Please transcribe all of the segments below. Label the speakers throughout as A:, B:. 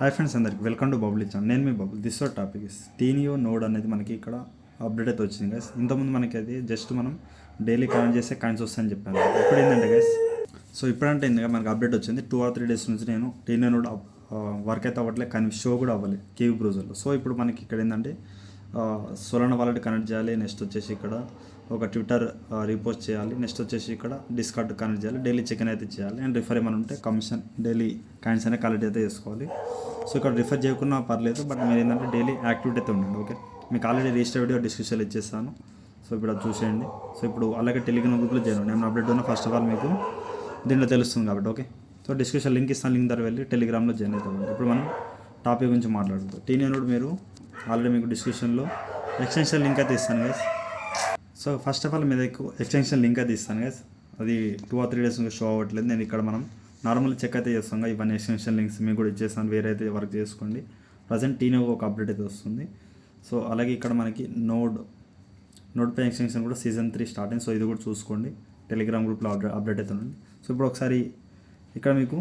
A: Hi friends, అందరికి welcome to Bubble channel. నేను మీ Bubble. This topic is Teneo node అనేది మనకి ఇక్కడ అప్డేట్ అయితే వచ్చింది గైస్. ఇంతకుముందు మనకి అది జస్ట్ మనం డైలీ కనెక్ట్ చేస్తే కాయిన్స్ వస్తాయని చెప్పాను. ఇప్పుడు ఏంటంటే గైస్, సో ఇప్పుడంటే ఏంటంటే మనకి అప్డేట్ వచ్చింది 2 or 3 days నుంచి నేను టీనియో నోడ్ వర్క్ అయితే అవ్వట్లేదు, కానీ షో కూడా అవ్వాలి కేవ్ బ్రౌజర్లో. సో ఇప్పుడు మనకి ఇక్కడ ఏంటంటే సోలానా వాలెట్ కనెక్ట్ చేయాలి, నెక్స్ట్ వచ్చేసి ఇక్కడ ఒక ట్విట్టర్ రీపోస్ట్ చేయాలి, నెక్స్ట్ వచ్చేసి ఇక్కడ డిస్కార్డ్ కనెక్ట్ చేయాలి, డైలీ చెక్ అయితే చేయాలి, అండ్ రిఫర్ ఏమైనా ఉంటే కమిషన్ డైలీ కాయిన్స్ అనేది కలెక్ట్ అయితే చేసుకోవాలి. సో ఇక్కడ రిఫర్ చేయకున్నా పర్లేదు, బట్ మీరు ఏంటంటే డైలీ యాక్టివిటీ అయితే ఉండండి. ఓకే, మీకు ఆల్రెడీ రిజిస్టర్ వీడియో డిస్క్రిప్షన్లో ఇచ్చేస్తాను. సో ఇప్పుడు అది చూసేయండి. సో ఇప్పుడు అలాగే టెలిగ్రామ్ గ్రూప్లో చేయండి. నేను అప్డేట్ ఉన్నా ఫస్ట్ ఆఫ్ ఆల్ మీకు దీంట్లో తెలుస్తుంది కాబట్టి. ఓకే, సో డిస్క్రిప్షన్ లింక్ ఇస్తాను, లింక్ ద్వారా వెళ్ళి టెలిగ్రామ్లో జాయిన్ అవుతాం. ఇప్పుడు మనం టాపిక్ గురించి మాట్లాడుతాం. టీనియో నోడ్ మీరు ఆల్రెడీ మీకు డిస్క్రిప్షన్లో ఎక్స్టెన్షన్ లింక్ అయితే ఇస్తాను guys. So first of all మీద ఎక్స్టెన్షన్ లింక్ అయితే ఇస్తాను గైస్. అది 2 or 3 days నుంచి షో అవ్వట్లేదు. నేను ఇక్కడ మనం నార్మల్ చెక్ అయితే చేస్తాం. ఇవన్నీ ఎక్స్టెన్షన్ లింక్స్ మీకు కూడా ఇచ్చేస్తాను, వేరే అయితే వర్క్ చేసుకోండి. ప్రజెంట్ టీనో ఒక అప్డేట్ అయితే వస్తుంది. సో అలాగే ఇక్కడ మనకి నోడ్ పే ఎక్స్టెన్షన్ కూడా సీజన్ 3 స్టార్ట్ అయింది. సో ఇది కూడా చూసుకోండి, టెలిగ్రామ్ గ్రూప్లో అప్డేట్ అయితే ఉంది. సో ఇప్పుడు ఒకసారి ఇక్కడ మీకు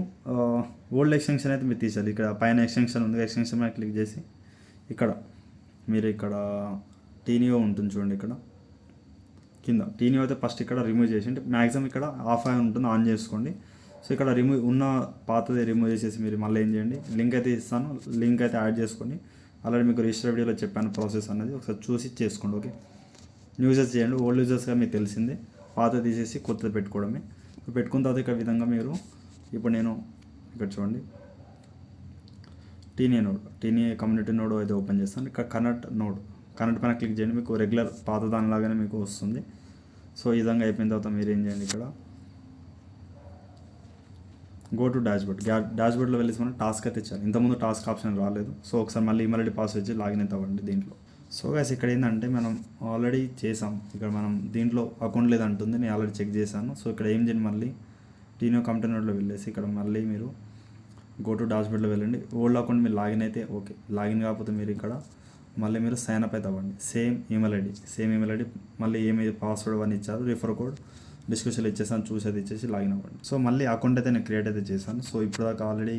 A: ఓల్డ్ ఎక్స్టెన్షన్ అయితే మీరు తీసేయాలి. ఇక్కడ పైన ఎక్స్టెన్షన్ ఉంది, ఎక్స్టెన్షన్ మీద క్లిక్ చేసి ఇక్కడ మీరు ఇక్కడ టీనియో ఉంటుంది చూడండి. ఇక్కడ కింద టీనియో అయితే ఫస్ట్ ఇక్కడ రిమూవ్ చేసి, అంటే మ్యాక్సిమం ఇక్కడ ఆఫ్ అయి ఉంటుంది, ఆన్ చేసుకోండి. సో ఇక్కడ రిమూవ్ ఉన్న పాతది రిమూవ్ చేసేసి మీరు మళ్ళీ ఏం చేయండి, లింక్ అయితే ఇస్తాను, లింక్ అయితే యాడ్ చేసుకొని ఆల్రెడీ మీకు రిజిస్టర్ వీడియోలో చెప్పాను ప్రాసెస్ అనేది, ఒకసారి చూసి చేసుకోండి. ఓకే, యూజర్స్ చేయండి. ఓల్డ్ యూజర్స్గా మీకు తెలిసిందే, పాత తీసేసి కొత్తది పెట్టుకోవడమే. పెట్టుకున్న తర్వాత ఇక్కడ విధంగా మీరు ఇప్పుడు నేను ఇక్కడ చూడండి టీనియో కమ్యూనిటీ నోడ్ అయితే ఓపెన్ చేస్తాను. ఇక్కడ కనెక్ట్ పైన క్లిక్ చేయండి, మీకు రెగ్యులర్ పాత దానిలాగానే మీకు వస్తుంది. సో ఈ విధంగా అయిపోయిన తర్వాత మీరు ఏం చేయండి, ఇక్కడ గో టు డాష్బోర్డ్లో వెళ్ళేసి మనం టాస్క్ అయితే ఇచ్చాను. ఇంతకుముందు టాస్క్ ఆప్షన్ రాలేదు. సో ఒకసారి మళ్ళీ ఈమెయిల్ ఐడి పాస్వర్డ్ ఇచ్చి లాగిన్ అయితే అవ్వండి దీంట్లో. సో గైస్ ఇక్కడ ఏంటంటే మనం ఆల్రెడీ చేసాం, ఇక్కడ మనం దీంట్లో అకౌంట్ లేదంటుంది, నేను ఆల్రెడీ చెక్ చేశాను. సో ఇక్కడ ఏం చేయండి, మళ్ళీ టీనియో కంపెనీ నోడ్లో వెళ్ళేసి ఇక్కడ మళ్ళీ మీరు గో టు డాష్బోర్డ్లో వెళ్ళండి. ఓల్డ్ అకౌంట్ మీరు లాగిన్ అయితే ఓకే, లాగిన్ కాకపోతే మీరు ఇక్కడ మళ్ళీ మీరు సైన్ అప్ అయితే అవ్వండి. సేమ్ ఈమెయిల్ ఐడి మళ్ళీ ఏమి పాస్వర్డ్ అని ఇచ్చారు, రిఫర్ కోడ్ డిస్క్రిప్షన్లో ఇచ్చేసాను, చూసేది ఇచ్చేసి లాగిన్ అవ్వండి. సో మళ్ళీ అకౌంట్ అయితే నేను క్రియేట్ అయితే చేశాను. సో ఇప్పుడు దాకా ఆల్రెడీ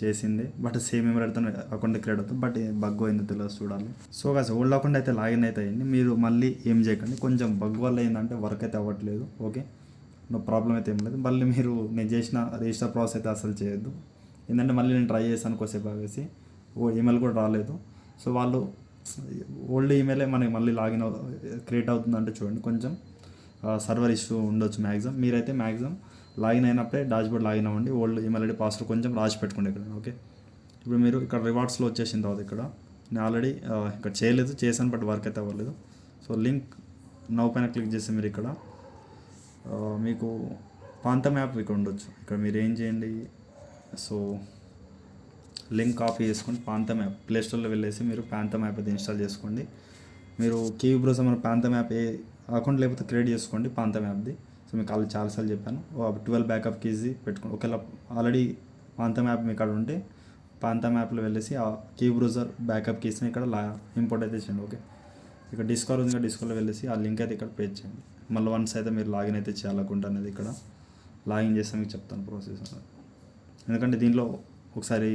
A: చేసింది, బట్ సేమ్ ఈమెయిల్ ఐడితో అకౌంట్ క్రియేట్ అవుతుంది, బట్ బగ్ అయిందో తెలియదు, చూడాలి. సో కాదు ఓల్డ్ అకౌంట్ అయితే లాగిన్ అయితే అయ్యింది. మీరు మళ్ళీ ఏం చేయకండి, కొంచెం బగ్ వల్ల ఏంటంటే వర్క్ అయితే అవ్వట్లేదు. ఓకే, నో ప్రాబ్లం అయితే ఏం లేదు. మళ్ళీ మీరు నేను చేసిన రిజిస్టర్ ప్రాసెస్ అయితే అసలు చేయొద్దు. ఏంటంటే మళ్ళీ నేను ట్రై చేశాను కొద్దిసేపు ఆగేసి, ఈమెయిల్ కూడా రాలేదు. సో వాళ్ళు ఓల్డ్ ఈమెయిలే మనకి మళ్ళీ లాగిన్ క్రియేట్ అవుతుందంటే చూడండి, కొంచెం సర్వర్ ఇష్యూ ఉండొచ్చు మ్యాక్సిమం. మీరైతే మ్యాక్సిమం లాగిన్ అయినప్పుడే డాష్బోర్డ్ లాగిన్ అవ్వండి. ఓల్డ్ ఈమెయిల్ ఐడి పాస్వర్డ్ కొంచెం రాసి పెట్టుకోండి ఇక్కడ. ఓకే, ఇప్పుడు మీరు ఇక్కడ రివార్డ్స్లో వచ్చేసిన తర్వాత ఇక్కడ నేను ఆల్రెడీ ఇక్కడ చేశాను, బట్ వర్క్ అయితే అవ్వలేదు. సో లింక్ నౌ పైన క్లిక్ చేస్తే మీరు ఇక్కడ మీకు పాంతం యాప్ ఇక్కడ ఉండొచ్చు. ఇక్కడ మీరు ఏం చేయండి, సో లింక్ కాపీ చేసుకొని పాంతం యాప్ ప్లేస్టోర్లో వెళ్ళేసి మీరు పాంతం యాప్ అయితే ఇన్స్టాల్ చేసుకోండి. మీరు కేవ్ బ్రౌజర్ మన పాంతం యాప్ అకౌంట్ లేకపోతే క్రియేట్ చేసుకోండి పాంతం యాప్ది. సో మీకు ఆల్రెడీ చాలాసార్లు చెప్పాను, 12 బ్యాకప్ కీస్ పెట్టుకోండి. ఒకవేళ ఆల్రెడీ పాంతం యాప్ మీ కాడ ఉంటే పాంతం యాప్లో వెళ్ళేసి ఆ కేవ్ బ్రౌజర్ బ్యాకప్ కీస్ని ఇక్కడ ఇంపోర్ట్ అయితే చేయండి. ఓకే, ఇక్కడ డిస్కవర్ ఉంది, డిస్కవర్లో వెళ్ళేసి ఆ లింక్ అయితే ఇక్కడ పేజ్ చేయండి. మళ్ళీ వన్స్ అయితే మీరు లాగిన్ అయితే చేయాలి అకౌంట్ అనేది. ఇక్కడ లాగిన్ చేస్తే మీకు చెప్తాను ప్రాసెస్ అనేది, ఎందుకంటే దీంట్లో ఒకసారి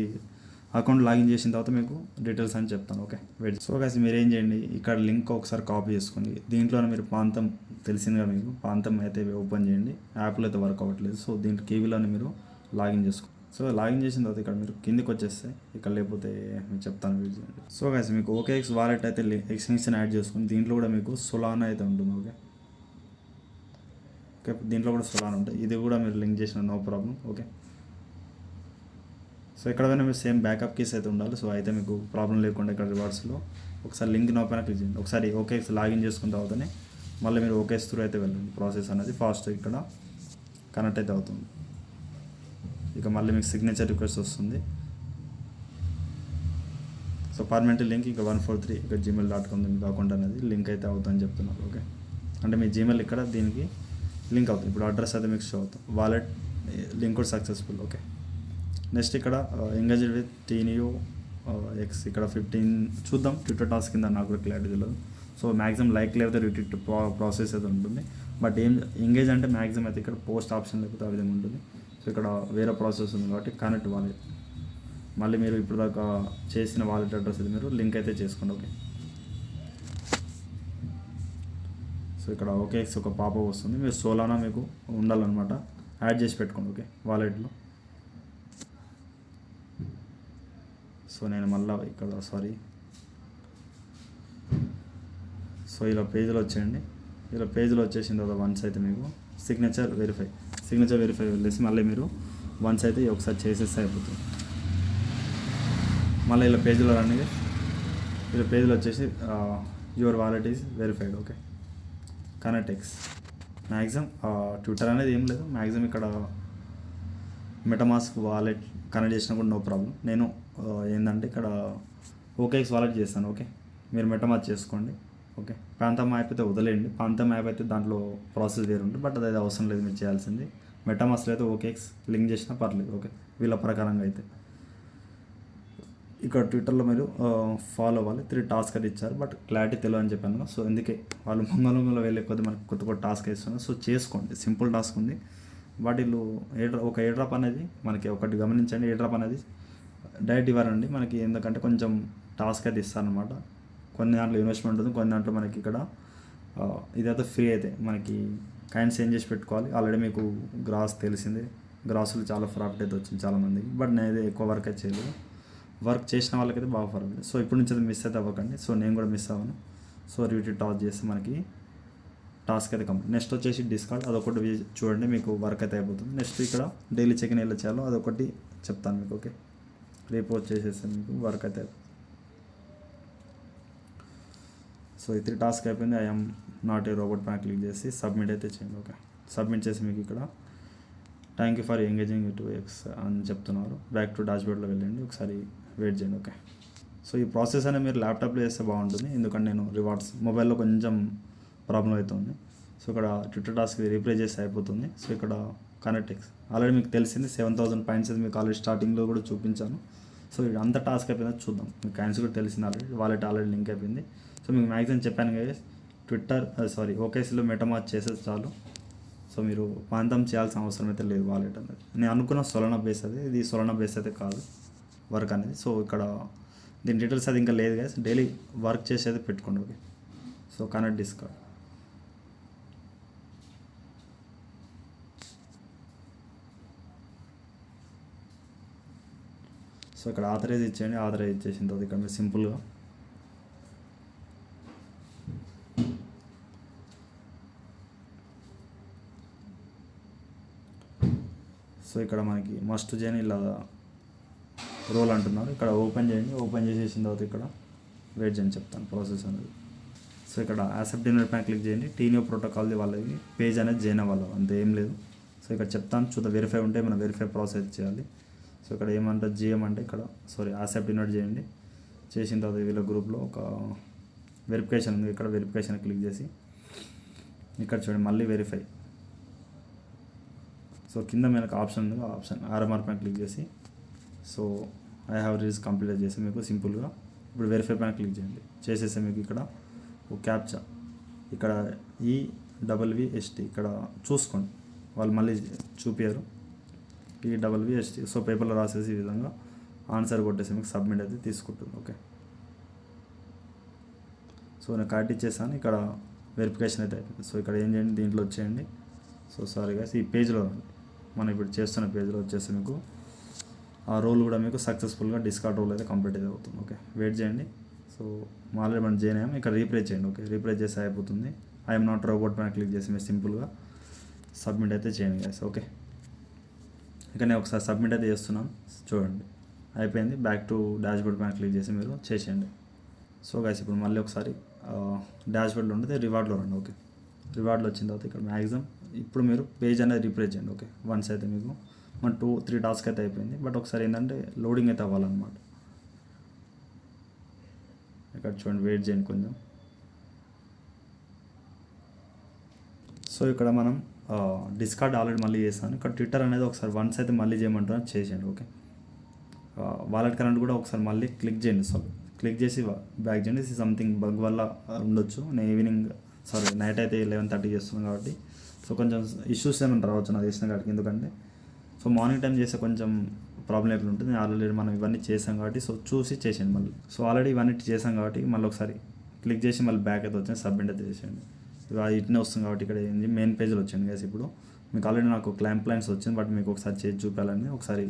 A: అకౌంట్ లాగిన్ చేసిన తర్వాత మీకు డీటెయిల్స్ అని చెప్తాను. Okay wait. సో గైస్ మీరు ఏం చేయండి, ఇక్కడ లింక్ ఒకసారి కాపీ చేసుకోండి. దీంట్లోనే మీరు పాంతం తెలిసిందిగా, మీకు పాంతం అయితే ఓపెన్ చేయండి. యాప్లో అయితే వర్క్ అవ్వట్లేదు. సో దీంట్లో కేవీలోనే మీరు లాగిన్ చేసుకోండి. సో లాగిన్ చేసిన తర్వాత ఇక్కడ మీరు కిందికి వచ్చేస్తే ఇక్కడ లేకపోతే మీకు చెప్తాను వెయిట్ చేయండి. సో గైస్ మీకు OKX వాలెట్ అయితే ఎక్స్టెన్షన్ యాడ్ చేసుకుని దీంట్లో కూడా మీకు సోలానా అయితే ఉంటుంది. ఓకే, దీంట్లో కూడా సోలానా ఉంటుంది, ఇది కూడా మీరు లింక్ చేసిన నో ప్రాబ్లం. ఓకే, సో ఎక్కడైనా మీరు సేమ్ బ్యాకప్ కీస్ అయితే ఉండాలి. సో అయితే మీకు ప్రాబ్లం లేకుండా ఇక్కడ రివార్డ్స్లో ఒకసారి లింక్ నో పైన క్లిక్ చేయండి. ఒకసారి OKX లాగిన్ చేసుకున్న తర్వాతనే మళ్ళీ మీరు OKX త్రూ అయితే వెళ్ళండి. ప్రాసెస్ అనేది ఫాస్ట్ ఇక్కడ కనెక్ట్ అయితే అవుతుంది. ఇక మళ్ళీ మీకు సిగ్నేచర్ రిక్వెస్ట్ వస్తుంది. సో పర్మనెంట్ లింక్ ఇంకా 143 ఇక్కడ gmail.com మీకు అకౌంట్ అనేది లింక్ అయితే అవుతుందని చెప్తున్నారు. ఓకే, అంటే మీ జీమెయిల్ ఇక్కడ దీనికి లింక్ అవుతుంది. ఇప్పుడు అడ్రస్ అయితే మీకు షో అవుతుంది, వాలెట్ లింక్ కూడా సక్సెస్ఫుల్. ఓకే, నెక్స్ట్ ఇక్కడ ఎంగేజ్డ్ విత్ టీనియో X ఇక్కడ 15 చూద్దాం. ట్విట్టర్ టాస్క్ కింద నాకు కూడా క్లారిటీ తెలియదు. సో మ్యాక్సిమం లైక్ లేకపోతే రిట్వీట్ ప్రాసెస్ అయితే ఉంటుంది, బట్ ఎంగేజ్ అంటే మ్యాక్సిమం అయితే ఇక్కడ పోస్ట్ ఆప్షన్ లేకపోతే ఆ విధంగా ఉంటుంది. సో ఇక్కడ వేరే ప్రాసెస్ ఉంది కాబట్టి కనెక్ట్ వాలెట్ మళ్ళీ మీరు ఇప్పుడు దాకా చేసిన వాలెట్ అడ్రస్ ఇది మీరు లింక్ అయితే చేసుకోండి. ఓకే, సో ఇక్కడ ఓకేఎక్స్ ఒక పాప వస్తుంది. మీరు సోలానా మీకు ఉండాలన్నమాట, యాడ్ చేసి పెట్టుకోండి. ఓకే, వాలెట్లో. సో నేను మళ్ళీ ఇక్కడ సో ఇలా పేజీలో వచ్చేయండి. ఇలా పేజీలో వచ్చేసిన తర్వాత వన్స్ అయితే మీకు సిగ్నేచర్ వెరిఫై వెళ్ళేసి మళ్ళీ మీరు వన్స్ అయితే ఒకసారి చేసేస్తే అయిపోతుంది. మళ్ళీ ఇలా పేజీలో రండి. ఇలా పేజీలో వచ్చేసి your wallet is verified. Okay, కనెక్టెక్స్ మ్యాక్సిమం ట్విట్టర్ అనేది ఏం లేదు. మ్యాక్సిమం ఇక్కడ మెటమాస్క్ వాలెట్ కనెక్ట్ చేసినా కూడా నో ప్రాబ్లం. నేను ఏంటంటే ఇక్కడ ఓకేఎక్స్ వాలెట్ చేస్తాను. ఓకే, మీరు మెటమాస్క్ చేసుకోండి. ఓకే, ప్రాంతం యాప్ అయితే వదిలేయండి. ప్రాంతం యాప్ అయితే దాంట్లో ప్రాసెస్ వేరు ఉంటుంది, బట్ అది అవసరం లేదు మీరు చేయాల్సింది. మెటమాస్క్లో అయితే ఓకేఎక్స్ లింక్ చేసినా పర్లేదు. ఓకే, వీళ్ళ ప్రకారంగా అయితే ఇక్కడ ట్విట్టర్లో మీరు ఫాలో అవ్వాలి. 3 టాస్క్ అది ఇచ్చారు, బట్ క్లారిటీ తెలియదు అని చెప్పాను. సో అందుకే వాళ్ళు మంగళంలో వెళ్ళే కొద్ది మనకు కొత్త టాస్క్ ఇస్తున్నారు. సో చేసుకోండి, సింపుల్ టాస్క్ ఉంది. బట్ వీళ్ళు ఒక ఎయిర్ డ్రాప్ అనేది మనకి ఒకటి గమనించండి, ఎయిర్ డ్రాప్ అనేది డైరెక్ట్ ఇవ్వరండి మనకి. ఎందుకంటే కొంచెం టాస్క్ అయితే ఇస్తారనమాట. కొన్ని దాంట్లో ఇన్వెస్ట్మెంట్ ఉంటుంది, కొన్ని దాంట్లో మనకి ఇక్కడ ఇదైతే ఫ్రీ అయితే మనకి కాయిన్స్ చేంజ్ చేసి పెట్టుకోవాలి. ఆల్రెడీ మీకు గ్రాస్ తెలిసిందే, గ్రాసులు చాలా ప్రాఫిట్ అయితే వచ్చింది చాలామందికి. బట్ నేను అయితే ఎక్కువ వర్క్ అయితే చేయలేదు. వర్క్ చేసిన వాళ్ళకైతే బాగా పర్వాలేదు. సో ఇప్పటి నుంచి అయితే మిస్ అయితే అవ్వకండి. సో నేను కూడా మిస్ అవ్వను. సో రివ్యూ టాస్ చేస్తే మనకి టాస్క్ అయితే కంప్లీట్. నెక్స్ట్ వచ్చేసి డిస్కార్డ్, అదొకటి చూడండి, మీకు వర్క్ అయితే అయిపోతుంది. నెక్స్ట్ ఇక్కడ డైలీ చెక్ ఇన్ ఎలా చేయాలో అదొకటి చెప్తాను మీకు. ఓకే, రేపు వచ్చేసేస్తే మీకు వర్క్ అయితే అయిపోతుంది. సో ఈ 3 టాస్క్ అయిపోయింది. ఐఎమ్ నాట్ ఏ రోబోట్ పైన క్లిక్ చేసి సబ్మిట్ అయితే చేయండి. ఓకే, సబ్మిట్ చేసి మీకు ఇక్కడ thank you for engaging X అని చెప్తున్నారు. బ్యాక్ టు డాష్బోర్డ్లో వెళ్ళండి, ఒకసారి వెయిట్ చేయండి. ఓకే, సో ఈ ప్రాసెస్ అనేది మీరు ల్యాప్టాప్లో చేస్తే బాగుంటుంది, ఎందుకంటే నేను రివార్డ్స్ మొబైల్లో కొంచెం ప్రాబ్లం అవుతుంది. సో ఇక్కడ ట్విట్టర్ టాస్క్ రీప్లే చేస్తే అయిపోతుంది. సో ఇక్కడ కనెక్టెక్స్ ఆల్రెడీ మీకు తెలిసింది 7000 పాయింట్స్ అది మీకు ఆల్రెడీ స్టార్టింగ్లో కూడా చూపించాను. సో ఇది అంత టాస్క్ అయిపోయిందో చూద్దాం. మీకు కాయిన్స్ కూడా తెలిసింది ఆల్రెడీ, వాలెట్ ఆల్రెడీ లింక్ అయిపోయింది. సో మీకు మ్యాక్సిమం చెప్పాను కదా, ట్విట్టర్ ఓకేసీలో మెటమాస్క్ చేసేది చాలు. సో మీరు ప్రాంతం చేయాల్సిన అవసరం అయితే లేదు. వాలెట్ అనేది నేను అనుకున్న సొలనా బేస్ అది, ఇది సొలనా బేస్ అయితే కాదు వర్క్ అనేది. సో ఇక్కడ దీని డీటెయిల్స్ అది ఇంకా లేదు కదా, డైలీ వర్క్ చేసేది పెట్టుకోండి. Okay, so connect discard. So ఇక్కడ ఆథరైజ్ ఇచ్చేయండి. ఆథరైజ్ ఇచ్చేసిన తర్వాత ఇక్కడ మీరు సింపుల్గా సో ఇక్కడ మనకి మస్ట్ చేయని ఇలా రోల్ అంటున్నారు. ఇక్కడ ఓపెన్ చేయండి. ఓపెన్ చేసేసిన తర్వాత ఇక్కడ వెయిట్ చేయని చెప్తాను ప్రాసెస్ అనేది. సో ఇక్కడ యాక్సెప్ట్ ఇన్వైట్ పైన క్లిక్ చేయండి. టీనియో ప్రోటోకాల్ది వాళ్ళకి పేజ్ అనేది జాయిన్ అవ్వాలి, అంతే ఏం లేదు. సో ఇక్కడ చెప్తాను చూద్దాం, వెరిఫై ఉంటే మనం వెరిఫై ప్రాసెస్ చేయాలి. సో ఇక్కడ ఏమంటారు జిఎం అంటే ఇక్కడ యాక్సెప్ట్ ఇన్వైట్ చేయండి. చేసిన తర్వాత వీళ్ళ గ్రూప్లో ఒక వెరిఫికేషన్ ఉంది, ఇక్కడ వెరిఫికేషన్ క్లిక్ చేసి ఇక్కడ చూడండి మళ్ళీ వెరిఫై. సో కింద మనకు ఆప్షన్ ఉంది, ఆప్షన్ ఆర్ఎంఆర్ పైన క్లిక్ చేసి so I have reels complete చేసి మీకు సింపుల్గా ఇప్పుడు వెరిఫై పైన క్లిక్ చేయండి. చేసేస్తే మీకు ఇక్కడ ఒక క్యాప్చా ఇక్కడ EWST ఇక్కడ చూసుకోండి, వాళ్ళు మళ్ళీ చూపారు EWST. సో పేపర్లో రాసేసి ఈ విధంగా ఆన్సర్ కొట్టేసి మీకు సబ్మిట్ అయితే తీసుకుంటుంది. ఓకే, సో నేను కరెక్ట్ ఇచ్చేసాను. ఇక్కడ వెరిఫికేషన్ అయితే అయిపోయింది. సో ఇక్కడ ఏం చేయండి, దీంట్లో వచ్చేయండి. సో సారీ గైస్, ఈ పేజ్లో మనం ఇప్పుడు చేస్తున్న పేజ్లో వచ్చేసి మీకు ఆ రోల్ కూడా మీకు సక్సెస్ఫుల్గా డిస్కార్డ్ రోల్ అయితే కంప్లీట్ అయితే అవుతుంది. ఓకే, వెయిట్ చేయండి. సో ఆల్రెడీ మనం జాయిన్ అయ్యాము, ఇక్కడ రీప్లే చేయండి. ఓకే, రీప్లే చేసి అయిపోతుంది. ఐఎమ్ నాట్ రోబోట్ పైన క్లిక్ చేసి మీరు సింపుల్గా సబ్మిట్ అయితే చేయండి గైస్. ఓకే, ఇక నేను ఒకసారి సబ్మిట్ అయితే చేస్తున్నాను, చూడండి అయిపోయింది. బ్యాక్ టు డాష్బోర్డ్ పైన క్లిక్ చేసి మీరు చేసేయండి. సో గైస్ ఇప్పుడు మళ్ళీ ఒకసారి డాష్బోర్డ్లో ఉంటే రివార్డ్లో రండి. ఓకే, రివార్డ్లో వచ్చిన తర్వాత ఇక్కడ మ్యాక్సిమం ఇప్పుడు మీరు పేజ్ అనేది రీప్లే చేయండి. ఓకే, వన్స్ అయితే మీకు మన 2-3 టాస్క్ అయితే అయిపోయింది. బట్ ఒకసారి ఏంటంటే లోడింగ్ అయితే అవ్వాలన్నమాట. ఇక్కడ చూడండి వెయిట్ చేయండి కొంచెం. సో ఇక్కడ మనం డిస్కార్డ్ ఆల్రెడీ మళ్ళీ చేస్తాను. ఇక్కడ ట్విట్టర్ అనేది ఒకసారి వన్స్ అయితే మళ్ళీ చేయమంటున్నాను, చేసేయండి. ఓకే, వాలెట్ కరెంట్ కూడా ఒకసారి మళ్ళీ క్లిక్ చేయండి. సో క్లిక్ చేసి బ్యాక్ చేయండి. సంథింగ్ బగ్ వల్ల ఉండొచ్చు. నేను నైట్ అయితే 11:30 చేస్తున్నాను కాబట్టి సో కొంచెం ఇష్యూస్ ఏమైనా రావచ్చు నాకు చేసిన కాడికి. ఎందుకంటే సో మార్నింగ్ టైం చేస్తే కొంచెం ప్రాబ్లం ఎట్లా ఉంటుంది ఆల్రెడీ మనం ఇవన్నీ చేసాం కాబట్టి సో చూసి చేసేయండి మళ్ళీ. సో ఆల్రెడీ ఇవన్నీ చేసాం కాబట్టి మళ్ళీ ఒకసారి క్లిక్ చేసి మళ్ళీ బ్యాక్ అయితే వచ్చింది, సబ్మిట్ అయితే చేసేయండి. ఇట్నే వస్తుంది కాబట్టి ఇక్కడ ఏంది మెయిన్ పేజ్లో వచ్చింది గైస్. ఇప్పుడు మీకు ఆల్రెడీ నాకు క్లైమ్ ప్లాన్స్ వచ్చింది, బట్ మీకు ఒకసారి చేసి చూపాలని ఒకసారి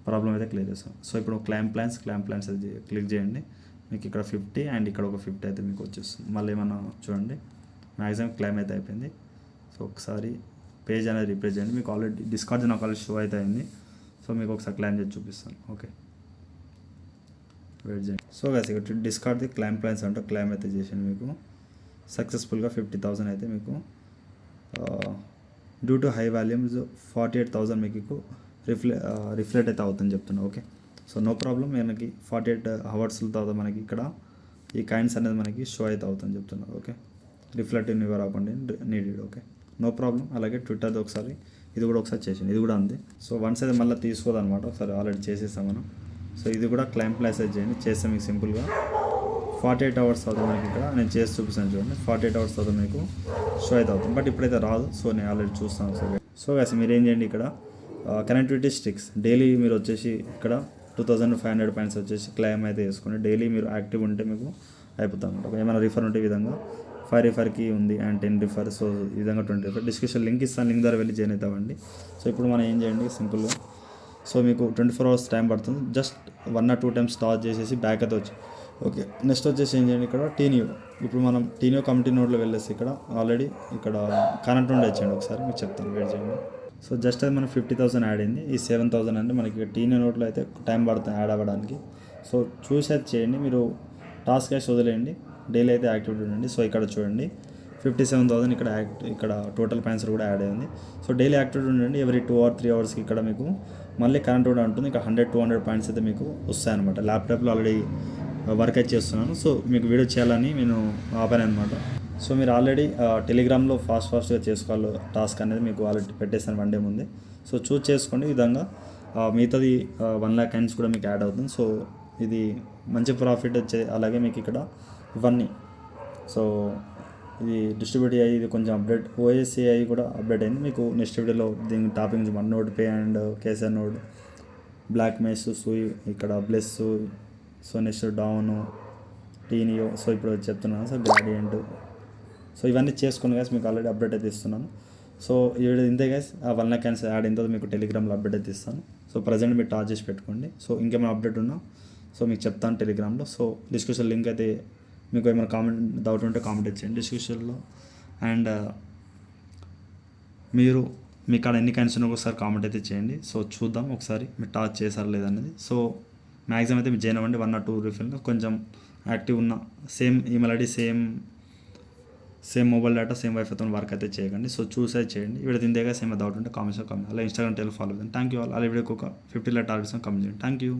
A: ప్రాబ్లం అయితే క్లియర్ చేస్తాం. సో ఇప్పుడు క్లైమ్ ప్లాన్స్ అయితే క్లిక్ చేయండి. మీకు ఇక్కడ 50 అండ్ ఇక్కడ ఒక 50 అయితే మీకు వచ్చేస్తుంది. మళ్ళీ ఏమన్నా చూడండి, మ్యాక్సిమం క్లైమ్ అయితే అయిపోయింది. సో ఒకసారి పేజ్ అనేది రిప్లేస్ చేయండి. మీకు ఆల్రెడీ డిస్కార్డ్ నాకు ఆల్రెడీ షో అయితే అయింది. సో మీకు ఒకసారి క్లైమ్ చేసి చూపిస్తాను. ఓకే, వెయిట్ చేయండి. సో గైస్ ఇక్కడ డిస్కార్డ్ది క్లైమ్ ప్లాన్స్ అంటే క్లైమ్ అయితే చేసాను. మీకు సక్సెస్ఫుల్గా 50,000 అయితే మీకు డ్యూ టు హై వాల్యూమ్స్ 48,000 మీకు రిఫ్లెక్ట్ అయితే అవుతుందని చెప్తున్నా. Okay, so no problem. మనకి 48 అవర్స్ తర్వాత మనకి ఇక్కడ ఈ కాయిన్స్ అనేది మనకి షో అయితే అవుతుందని చెప్తున్నారు. Okay, reflect in your account needed. Okay, no problem. అలాగే ట్విట్టర్ది ఒకసారి ఇది కూడా ఒకసారి చేసింది, ఇది కూడా అంతే. సో వన్స్ అయితే మళ్ళీ తీసుకోదన్నమాట, ఒకసారి ఆల్రెడీ చేసేస్తాం మనం. సో ఇది కూడా క్లైమ్ ప్లాస్ అయితే చేయండి, చేస్తే మీకు సింపుల్గా 48 అవర్స్ అవుతుంది మనకి. ఇక్కడ నేను చేసి చూపిస్తాను చూడండి, 48 అవర్స్ అవుతుంది మీకు షో అయితే అవుతుంది, బట్ ఇప్పుడైతే రాదు. సో నేను ఆల్రెడీ చూస్తాను. సో గైస్ మీరు ఏం చేయండి, ఇక్కడ కనెక్టివిటీ స్టిక్స్ డైలీ మీరు వచ్చేసి ఇక్కడ 2,500 పాయింట్స్ వచ్చేసి క్లైమ్ అయితే వేసుకొని డైలీ మీరు యాక్టివ్ ఉంటే మీకు అయిపోతుంది అనమాట. ఏమైనా రిఫర్ ఉంటే ఈ విధంగా 5 రిఫర్కి ఉంది అండ్ 10 రిఫర్. సో ఈ విధంగా 20 రిఫర్. డిస్క్రిప్షన్ లింక్ ఇస్తాను, లింక్ ద్వారా వెళ్ళి జాయిన్ అవుతామండి. సో ఇప్పుడు మనం ఏం చేయండి సింపుల్గా, సో మీకు 24 అవర్స్ టైం పడుతుంది. జస్ట్ 1 or 2 టైమ్స్ స్టార్ట్ చేసేసి బ్యాక్ అయితే వచ్చి. ఓకే, నెక్స్ట్ వచ్చేసి ఏం చేయండి, ఇక్కడ టీనియో. ఇప్పుడు మనం టీనియో కమిటీ నోడ్లో వెళ్ళేసి ఇక్కడ ఆల్రెడీ ఇక్కడ కనెక్ట్ ఉండి వచ్చేయండి. ఒకసారి మీకు చెప్తాను, వెయిట్ చేయండి. సో జస్ట్ అది మనకి 50,000 యాడ్ అయింది. ఈ 7,000 అంటే మనకి టీనియో నోట్లో అయితే టైం పడుతుంది యాడ్ అవ్వడానికి. సో చూసి అయితే చేయండి, మీరు టాస్క్ అయితే వదిలేయండి, డైలీ అయితే యాక్టివిటీ ఉండండి. సో ఇక్కడ చూడండి 57,000 ఇక్కడ టోటల్ పాయింట్స్ కూడా యాడ్ అయింది. సో డైలీ యాక్టివిటీ ఉండండి, ఎవరీ 2 or 3 అవర్స్కి ఇక్కడ మీకు మళ్ళీ కరెంట్ కూడా ఉంటుంది. ఇక్కడ 100-200 పాయింట్స్ అయితే మీకు వస్తాయన్నమాట. ల్యాప్టాప్లో ఆల్రెడీ వర్క్ అయితే చేస్తున్నాను. సో మీకు వీడియో చేయాలని నేను ఆపాను అనమాట. సో మీరు ఆల్రెడీ టెలిగ్రామ్లో ఫాస్ట్గా చేసుకోవాలి టాస్క్ అనేది మీకు ఆల్రెడీ పెట్టేస్తాను 1 day ముందే. సో చూస్ చేసుకోండి, ఈ విధంగా మిగతాది 1 lakh కాయిన్స్ కూడా మీకు యాడ్ అవుతుంది. సో ఇది మంచి ప్రాఫిట్ వచ్చే. అలాగే మీకు ఇక్కడ ఇవన్నీ సో ఇది డిస్ట్రిబ్యూట్ అయ్యి ఇది కొంచెం అప్డేట్, OSCI కూడా అప్డేట్ అయింది. మీకు నెక్స్ట్ వీడియోలో దీని టాపింగ్స్ వన్ నోడ్ పే అండ్ కేసర్ నోడ్, బ్లాక్ మేస్, సూయి, ఇక్కడ Bless, so next down, Teneo. So ఇప్పుడు చెప్తున్నాను సో గ్రాడియంట్. సో ఇవన్నీ చేసుకుని గైస్ మీకు ఆల్రెడీ అప్డేట్ అయితే ఇస్తున్నాను. సో ఈ వీడియో ఇంతే గైస్. 1 lakh కాయిన్స్ యాడ్ అయిన తర్వాత మీకు టెలిగ్రామ్లో అప్డేట్ అయితే ఇస్తాను. సో ప్రజెంట్ మీరు టార్చ్ చేసి పెట్టుకోండి. సో ఇంకేమైనా అప్డేట్ ఉన్నా సో మీకు చెప్తాను టెలిగ్రామ్లో. సో డిస్క్రిప్షన్ లింక్ అయితే మీకు ఏమైనా కామెంట్ డౌట్ ఉంటే కామెంట్ ఇచ్చేయండి డిస్క్రిప్షన్లో. అండ్ మీ కాడ ఎన్ని కాయిన్స్ ఉన్నా ఒకసారి కామెంట్ అయితే చేయండి. సో చూద్దాం ఒకసారి మీరు టార్చ్ చేశారా లేదనేది. సో మ్యాక్సిమం అయితే మీరు జాయిన్ అవ్వండి. 1 or 2 రిఫిల్ కొంచెం యాక్టివ్ ఉన్న same email ID same mobile data same వైఫైతో వర్క్ అయితే చేయకండి. సో చూసే చేయండి. వీడియో తిందేగా సేమ్ డౌట్ ఉంటే కామెంట్స్ అలా ఇన్స్టాగ్రామ్ ఫాలో అవుతుంది. Thank you all. అలా వీడియోకి ఒక 50 lakh టార్గెట్స్ కమెంట్ చేయండి. Thank you.